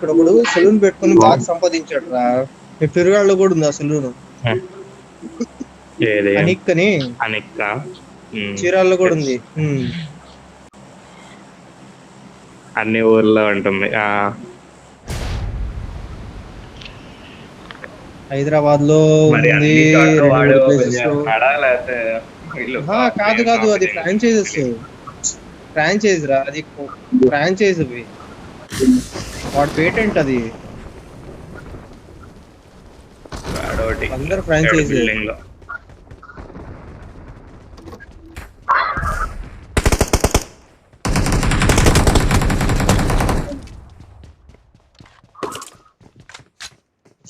ఇక్కడ ఒకడు సెలూన్ పెట్టుకుని బాగా సంపాదించాడు రా. మీ పెరుగాళ్ళు కూడా ఉంది ఆ సెలూన్. అనిక్ అని చీరాల్లో కూడా ఉంది. అన్ని ఊర్లో ఉంటుంది. హైదరాబాద్ లో ఉంది. కాదు కాదు, అది ఫ్రాంచైజ్ రా. అది ఫ్రాంచైజ్ అవి, వాడు పేటెంట్ అది. అందరు ఫ్రాంచైజ్.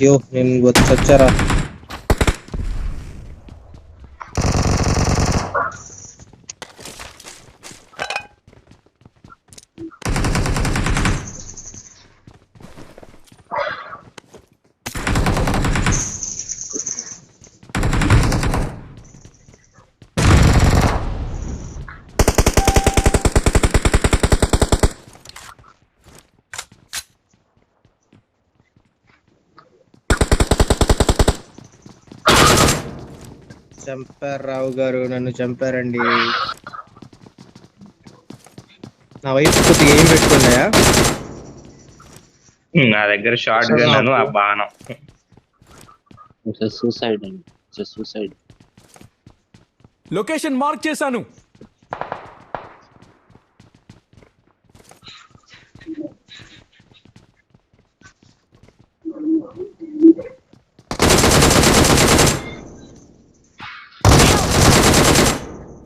అయ్యో నేను వచ్చారా. చంపారు రావు గారు, నన్ను చంపారండి. నా వైపు కొద్దిగా ఏం పెట్టుకున్నాయా? నా దగ్గర షార్ట్ గన్, ఆ బాణం. సూసైడ్ అండి, సూసైడ్. లొకేషన్ మార్క్ చేశాను.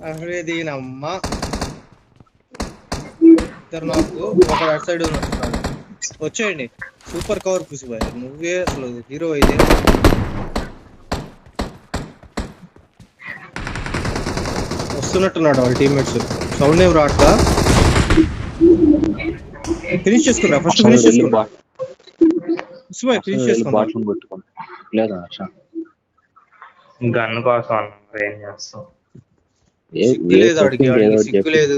అరే దీనమ్మ, ఇద్దరు నాకు ఒక అటు సైడ్ ఉన్నట్టున్నాడు. వచ్చేయండి, సూపర్ కవర్ పుసిబాయ్. నువ్వే అసలు హీరో అయితే. వస్తున్నట్టున్నాడు వాళ్ళ టీమ్మేట్స్. సౌండ్ ఏం రాట్లా. ఫినిష్ చేసుకున్నా, ఫస్ట్ ఫినిష్ చేసుకున్నా. పుసిబాయ్ ఫినిష్ చేసుకున్నా. గన్ కోసం ఏం చేస్తాం? సిగ్గులేదు అడిగి, సిగ్గులేదు.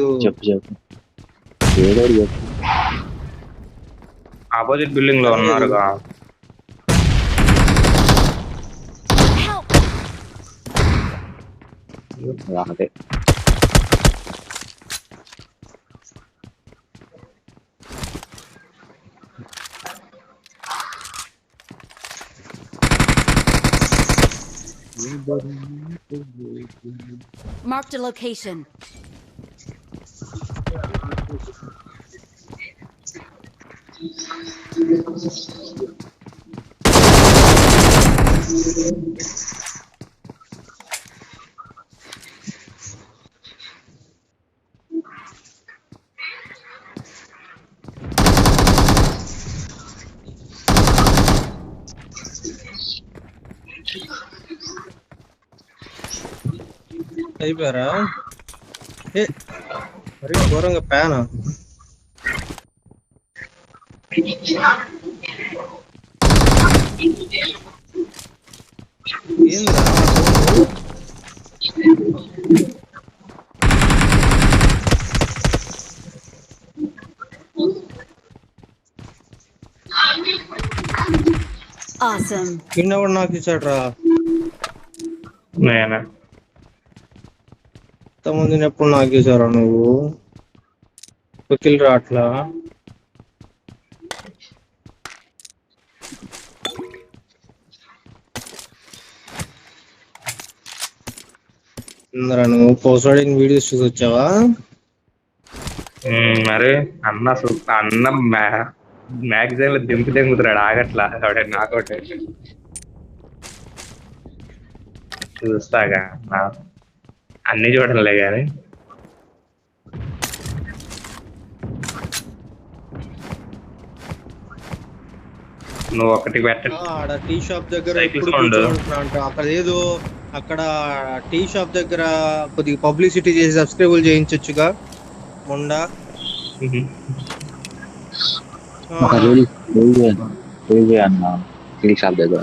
ఆపోజిట్ బిల్డింగ్ లో ఉన్నారుగా. Marked a location. అయిపోయారా? మరి ఘోరంగా ప్యానా. ఏంద్రా Awesome. కిందవాడు నాకు ఇచ్చాడు రా. నేనే ఇంతమందిని ఎప్పుడు నాకు ఇచ్చారా నువ్వు? వకీల్ రా అట్లా. నువ్వు పోస్టింగ్ వీడియోస్ చూసి వచ్చావా? మరి అన్న మ్యాగజైన్ లో దింపుతున్నాడు, ఆగట్లా. నాకోటే చూస్తాగా, అన్ని చూడలే గాని. నువ్వు ఒకటి ఆడ టీ షాప్ దగ్గర అక్కడ ఏదో, అక్కడ టీ షాప్ దగ్గర కొద్దిగా పబ్లిసిటీ చేసి సబ్స్క్రైబుల్ చేయించొచ్చుగా మొండా. అన్న టీ షాప్ దగ్గర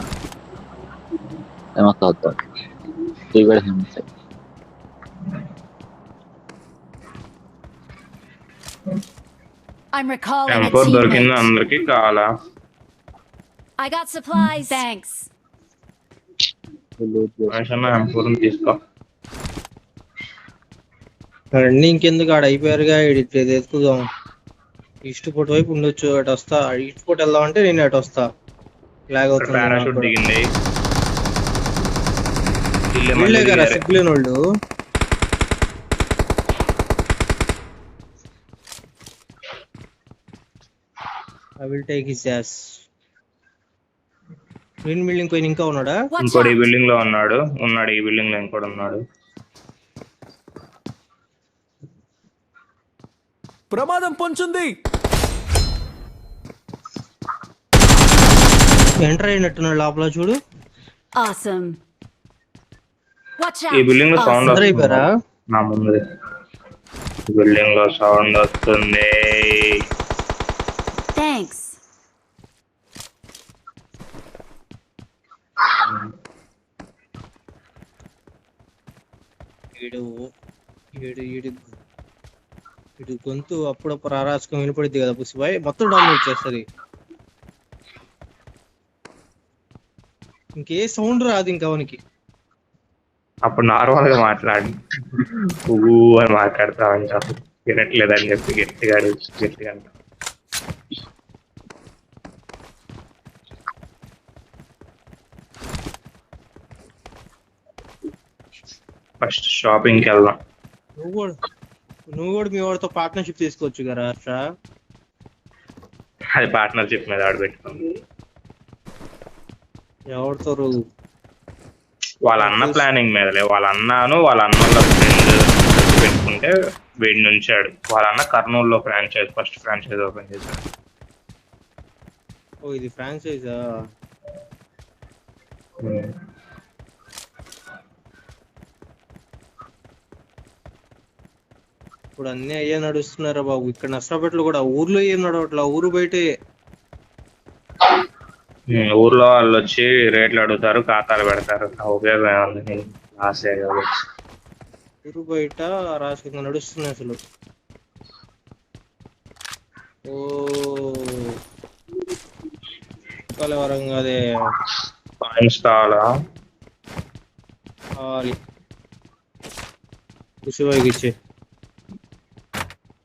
I'm recalling a M4 దొరికింది teammate. అందరికి కావాలా? I got supplies. Thanks. మనిషి పూర్వం తీసుకో. అన్నీ ఇంకెందుకు ఆడ అయిపోయారుగా ఇది ఎత్తుకుదాం. ఈస్ట్ పోర్ట్ వైపు ఉండొచ్చు, అటు వస్తా. ఈస్ట్ పోర్ట్ వెళ్దాం అంటే నేను అటు వస్తా. లాగ్ అవుతుంది నాకు పారాషూట్ కూడా. దిగింది. వీళ్ళే వీళ్ళే మళ్ళీ కదా దిగారు. సిగ్గులేని వాళ్ళు. I will take his ass. Green building పైన ఇంకా ఉన్నాడా? Watch ఇంకోటి ఈ out. బిల్డింగ్ లో ఉన్నాడు. ఈ బిల్డింగ్ లో ఇంకోటి ఉన్నాడు. ప్రమాదం పొంచుంది. ఎంటర్ అయినట్టున్నాడు లోపల చూడు. Awesome. Watch ఈ out. బిల్డింగ్ లో సౌండ్ Awesome. అందరూ వస్తుంది. అయిపోయారా? నా ముందు బిల్డింగ్ లో సౌండ్ వస్తుంది. Thanks. ఈడు ఈడు ఈడు ఈడు గొంతు అప్పుడప్పుడు అరాచకం వినపడిద్ది కదా పుసిబాయ్, మొత్తం డామినేట్ చేస్తుంది. ఇంకే సౌండ్ రాదు ఇంకా అవనికి. అప్పుడు నార్మల్ గా మాట్లాడి అని మాట్లాడతా ఉంటా. వినట్లేదని చెప్పి గట్టిగా గట్టిగా అంటా. ఫస్ట్ షాపింగ్ కి వెళ్దాం. నువ్వు కూడా మీ వాడితో పార్ట్నర్షిప్ తీసుకోవచ్చు కదా హర్ష. అది పార్ట్నర్షిప్ మీద ఆడబెట్టుకుంది. ఎవరితో రోజు వాళ్ళ అన్న ప్లానింగ్ మీదలే. వాళ్ళ అన్నను వాళ్ళ అన్న ఫ్రెండ్ పెట్టుకుంటే వీడి నుంచాడు. వాళ్ళ అన్న కర్నూలులో ఫస్ట్ ఫ్రాంచైజ్ ఓపెన్ చేశాడు. ఓ ఇది ఫ్రాంచైజా? ఇప్పుడు అన్ని అయ్యే నడుస్తున్నారా బాబు. ఇక్కడ నష్టపెట్లు కూడా ఊర్లో ఏం నడవట్లా, ఊరు బయటే. ఊర్లో వాళ్ళు వచ్చి రేట్లు అడుగుతారు, ఖాతాలు పెడతారు. ఉపయోగం ఏముంది? ఆశే కాబట్టి. ఊరు బయట రాష్ట్రంగా నడుస్తున్నాయి అసలు. ఓ కలవరంగా అదే ఇన్స్టాలా కుషిబాయికి ఇచ్చే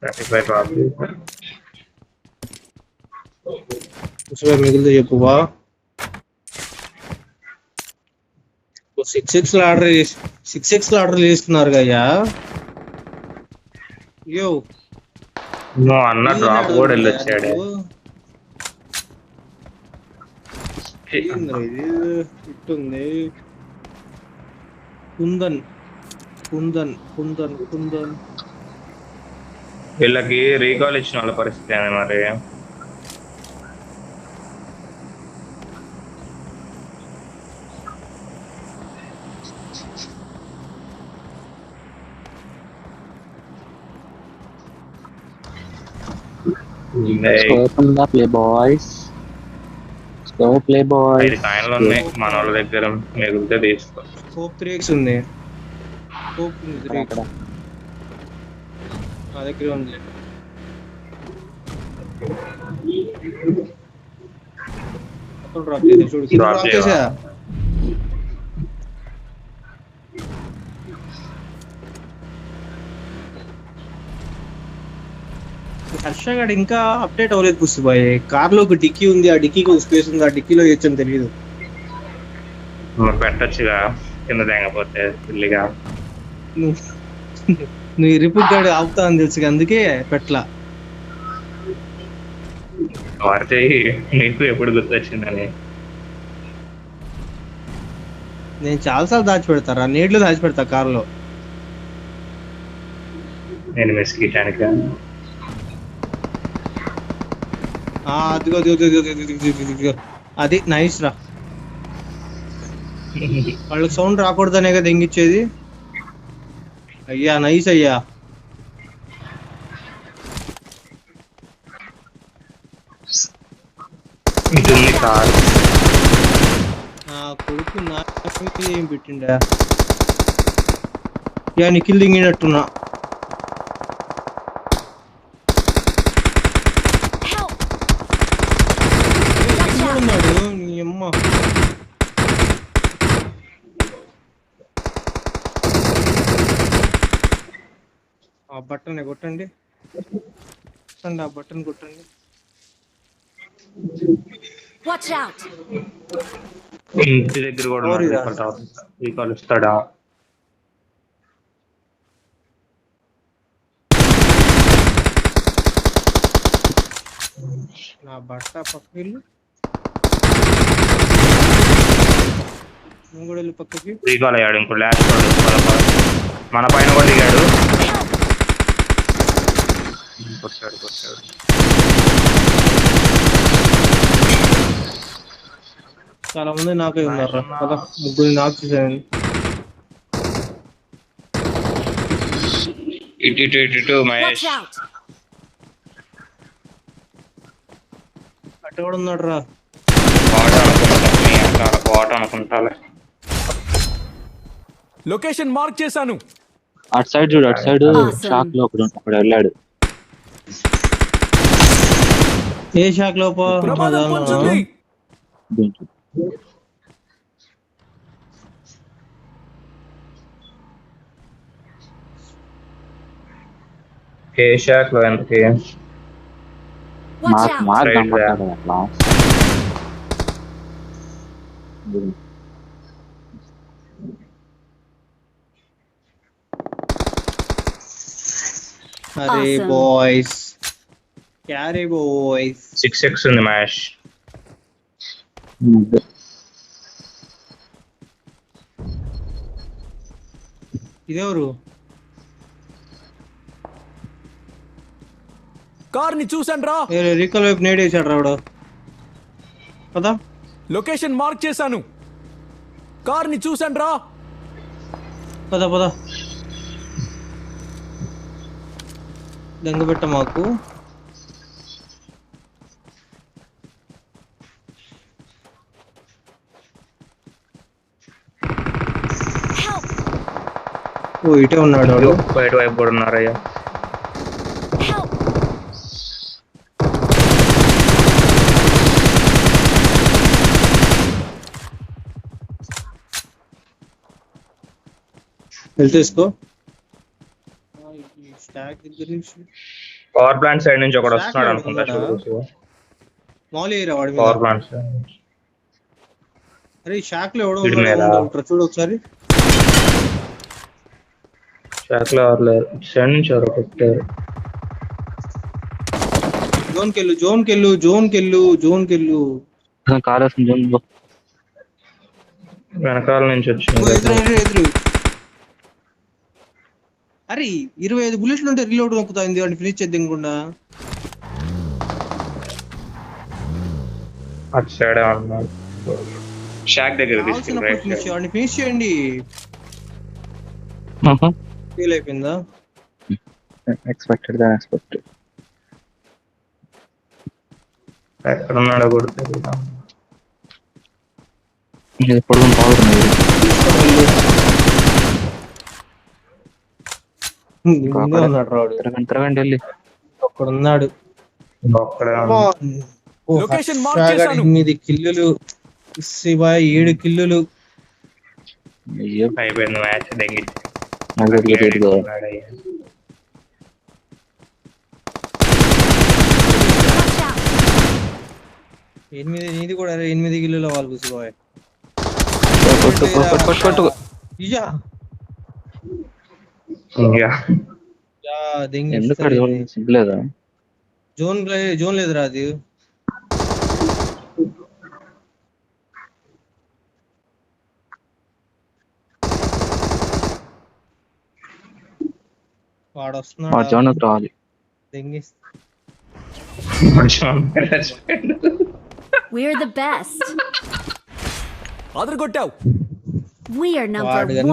35 కాపీ. కుషిబాయి మిగిలితే చెప్పువా. 6x ఆర్డర్ చేసుకున్నారు కయ్యా. యో నువ్వు అన్న డ్రాప్ కూడా వెళ్ళొచ్చాడే. ఇది ఇట్టుంది. కుందన్ కుందన్ కుందన్ కుందన్ వీళ్ళకి రీకాల్ ఇచ్చిన వాళ్ళ పరిస్థితి ఏంది మరి? Play boys. 5 కాయిన్లు ఉన్నాయి మన వాళ్ళ దగ్గర. మిగిలితే తీసుకో. స్కోప్ 3x ఉంది. స్కోప్ ఉంది 3x నా దగ్గర ఉంది. డ్రాప్ చేసా చూడు. Drop డ్రాప్ చేసా. హర్ష గారు ఇంకా అప్డేట్ అవ్వలేదు పుష్టిబాయ్. కార్ లో ఒక డిక్కీ ఉంది, ఆ డిక్కీకి ఒక స్పేస్ ఉంది, ఆ డిక్కీలో వేయచ్చని తెలియదు. పెట్టచ్చుగా కింద తేగపోతే పిల్లిగా. నువ్వు రిపీట్ గాడు ఆపుతా అని తెలుసు, అందుకే పెట్లా. వాడితే నీకు ఎప్పుడు గుర్తొచ్చిందని. నేను చాలాసార్లు దాచిపెడతారా, నీళ్ళు దాచిపెడతా కార్లో. నేను మెస్కిటానిక అదిగో అది నైస్ రా. వాళ్ళకి సౌండ్ రాకూడదనే కదా ఎంగిచ్చేది. అయ్యా నైస్ అయ్యా. ఇటుంది కార్. కొడుకు నా ఏం పెట్టిండా? యా నిఖిల్ దింగినట్టున్నా. Help. ఉన్నాడు ఆ బటన్ కొట్టండి, ఆ బటన్ కొట్టండి. Watch out! ఇంటి దగ్గర కూడా ఎవరిదా? రీకాల్ ఇస్తాడా? నా బట్ట పక్కకి నువ్వు కూడా వెళ్ళి పక్కకి. రీకాల్ అయ్యాడు ఇంకో లాస్ట్ మన పైన కూడా దిగాడు. కొట్టాడు. చాలా మంది నాకే ఉన్నారు కదా, ముగ్గురు నాకు చూసాను. ఇటు Watch మహేష్. out! అటు కూడా ఉన్నాడు రా. బాట్ అనుకుంటాలే. లొకేషన్ మార్క్ చేశాను. అటు సైడ్ చూడు, అటు సైడ్ Awesome. షాక్ లో ఒకడు వెళ్ళాడు. ఏ షాక్ లోప? ప్రమాదం పొంచుంది. దీంట్లో ఏ షాక్ లో ఎంతకి? Watch out! మాకు Right కనపడ్డాడు అట్లా. అరే Awesome. Boys, carry boys. 6x ఉంది మహేష్. ఇదెవరు? కార్ ని చూసాను రా. రీకాల్ వైపు నేడ్ వేసాడు రావడు కదా. లొకేషన్ మార్క్ చేశాను. కార్ ని చూసాను రా. పద దెంగ పెట్ట మాకు. Help! ఓ ఇటే ఉన్నాడు వాడు. బయట వైపు కూడా ఉన్నారయ్యా. Help! వెళ్ళి తీసుకో. స్టాక్ దగ్గర నుంచి పవర్ ప్లాంట్ సైడ్ నుంచి ఒకడు Stack వస్తున్నాడు లో అనుకుంటా. ఉన్నాడా? మామూలు ఏరా వాడి మీద. పవర్ ప్లాంట్ సైడ్ నుంచి. అరే ఈ షాక్ లో ఎవడో వీడి ఉన్నాడు, మీద. ఉంటాడు. చూడు ఒకసారి. షాక్ లో ఎవరు లేరు. సైడ్ నుంచి ఎవరు కొట్టారు. జోన్ కెళ్ళు. కార్ వస్తుంది. వెనకాల నుంచి ఓ, వచ్చింది. ఎదురు. అరే 25 బుల్లెట్లు ఉంటే రీలోడ్ నొక్కుతాయింది, వాడిని ఫినిష్ చేద్దాం. అటు సైడ్ ఉన్నాడు. షాక్ దగ్గర కావాల్సినప్పుడు ఫినిష్ వాడిని ఫినిష్ చేయండి. ఫెయిల్ అయిపోయిందా? ఎక్స్పెక్టెడ్. ఎక్కడ ఉన్నాడో కూడా తెలియదు. పడుకుని తాగుతున్నాడు. ముందే ఉన్నాడు రాడు. తిరగండి వెళ్ళి. ఒక్కడున్నాడు. ఒక్కడే లొకేషన్ మార్క్ చేశాను. 8 కిల్లులు, శివ 7 కిల్లులు. అయ్యో అయిపోయింది మ్యాచ్. దెంగి నాకు తెలియదు. Watch out! 8 నీది కూడా 8 కిల్లుల వాళ్ళు శివ. కొట్టు. ఇయ్యా. యా, దెంగి ఎందుకు సిగ్గులేదా? జోన్ లేదురా అది. వాడు వస్తున్నాడు. జోన్కి రావాలి. దెంగి We're the best. అదరగొట్టావు. We are number వాడు 1.